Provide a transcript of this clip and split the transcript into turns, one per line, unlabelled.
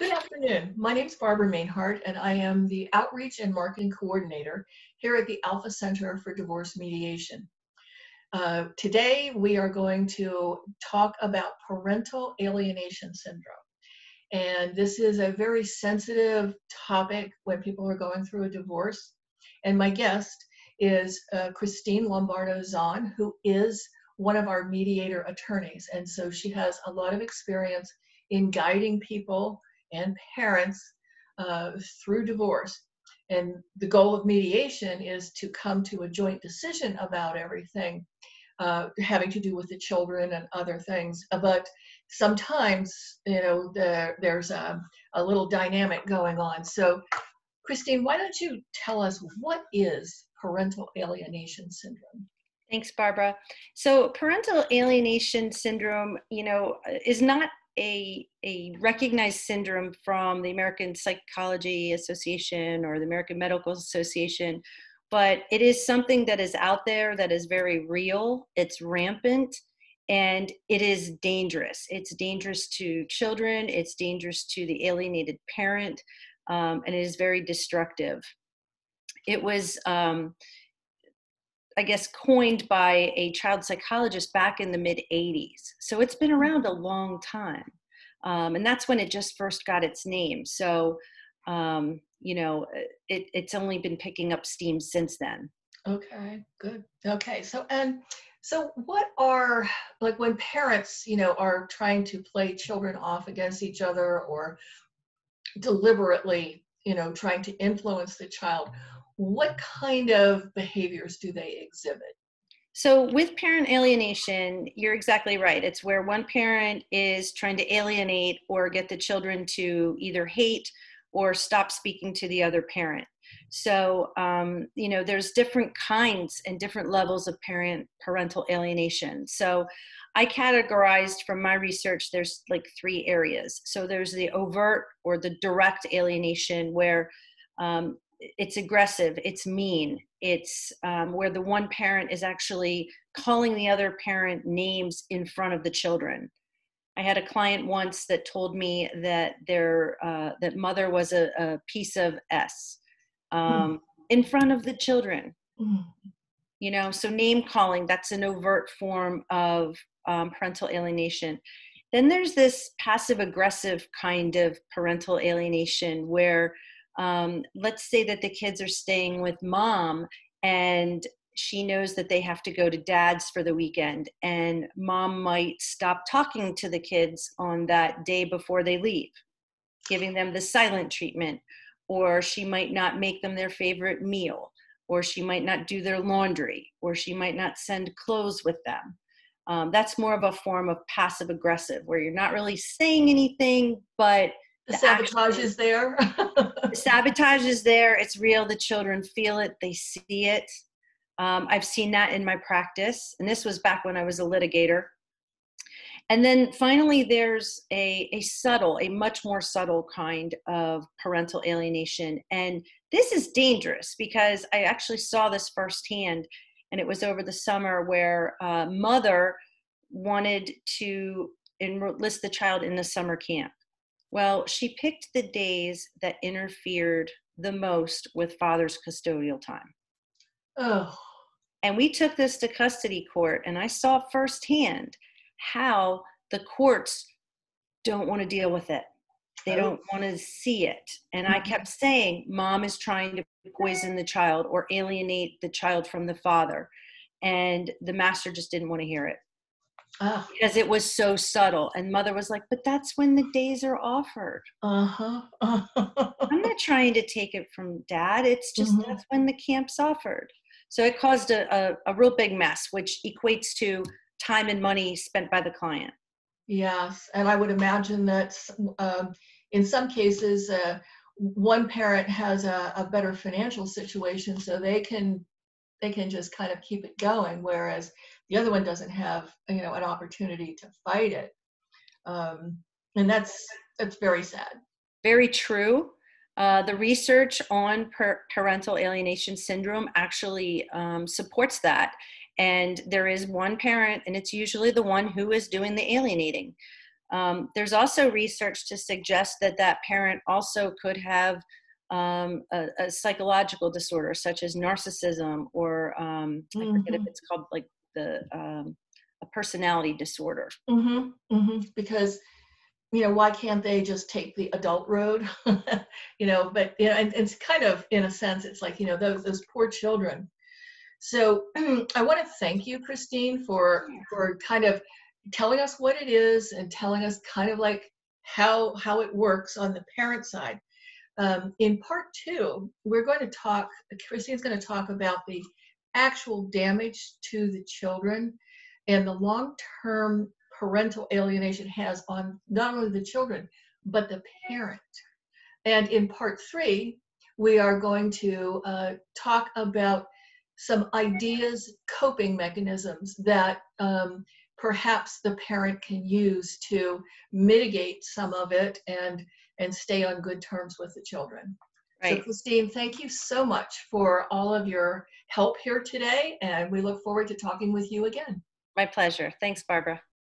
Good afternoon. My name is Barbara Mainhart, and I am the Outreach and Marketing Coordinator here at the Alpha Center for Divorce Mediation. Today, we are going to talk about parental alienation syndrome. And this is a very sensitive topic when people are going through a divorce. And my guest is Christine Lombardo-Zaun, who is one of our mediator attorneys. And so she has a lot of experience in guiding people and parents through divorce. And the goal of mediation is to come to a joint decision about everything having to do with the children and other things. But sometimes, there's a little dynamic going on. So, Christine, why don't you tell us what is parental alienation syndrome?
Thanks, Barbara. So parental alienation syndrome, is not a recognized syndrome from the American Psychology Association or the American Medical Association, but it is something that is out there that is very real. It's rampant and it is dangerous. It's dangerous to children. It's dangerous to the alienated parent, and it is very destructive. It was, coined by a child psychologist back in the mid-'80s. So it's been around a long time. And that's when it just first got its name. So, it's only been picking up steam since then.
Okay, good. Okay, so what are, like when parents, are trying to play children off against each other or deliberately, trying to influence the child, what kind of behaviors do they exhibit?
So with parent alienation, you're exactly right. It's where one parent is trying to alienate or get the children to either hate or stop speaking to the other parent. So, there's different kinds and different levels of parental alienation. So I categorized from my research, there's like 3 areas. So there's the overt or the direct alienation where it's aggressive, it's mean, it's where the one parent is actually calling the other parent names in front of the children. I had a client once that told me that that mother was a piece of S in front of the children. So name calling, that's an overt form of parental alienation. Then there's this passive aggressive kind of parental alienation where let's say that the kids are staying with mom and she knows that they have to go to dad's for the weekend, and mom might stop talking to the kids on that day before they leave, giving them the silent treatment, or she might not make them their favorite meal, or she might not do their laundry, or she might not send clothes with them. That's more of a form of passive aggressive where you're not really saying anything, but
the sabotage is there.
The sabotage is there. It's real. The children feel it. They see it. I've seen that in my practice. And this was back when I was a litigator. And then finally, there's a much more subtle kind of parental alienation. And this is dangerous because I actually saw this firsthand. And it was over the summer where mother wanted to enlist the child in the summer camp. Well, she picked the days that interfered the most with father's custodial time.
Oh.
And we took this to custody court, and I saw firsthand how the courts don't want to deal with it. They don't want to see it. And I kept saying, mom is trying to poison the child or alienate the child from the father. And the master just didn't want to hear it.
Oh.
Because it was so subtle. And mother was like, but that's when the days are offered.
I'm
not trying to take it from dad. It's just that's when the camp's offered. So it caused a real big mess, which equates to time and money spent by the client.
Yes, and I would imagine that in some cases, one parent has a better financial situation, so they can just kind of keep it going, whereas the other one doesn't have an opportunity to fight it, and that's very sad.
Very true. The research on parental alienation syndrome actually supports that. And there is one parent, and it's usually the one who is doing the alienating. There's also research to suggest that that parent also could have a psychological disorder such as narcissism, or I forget if it's called like a personality disorder.
Because, why can't they just take the adult road? But and it's kind of, in a sense, it's like, those poor children. So I want to thank you, Christine, for kind of telling us what it is and telling us kind of like how it works on the parent side. In part two, Christine's going to talk about the actual damage to the children and the long-term parental alienation has on not only the children, but the parent. And in part three, we are going to talk about some ideas, coping mechanisms that perhaps the parent can use to mitigate some of it and stay on good terms with the children. Right. So Christine, thank you so much for all of your help here today, and we look forward to talking with you again.
My pleasure. Thanks, Barbara.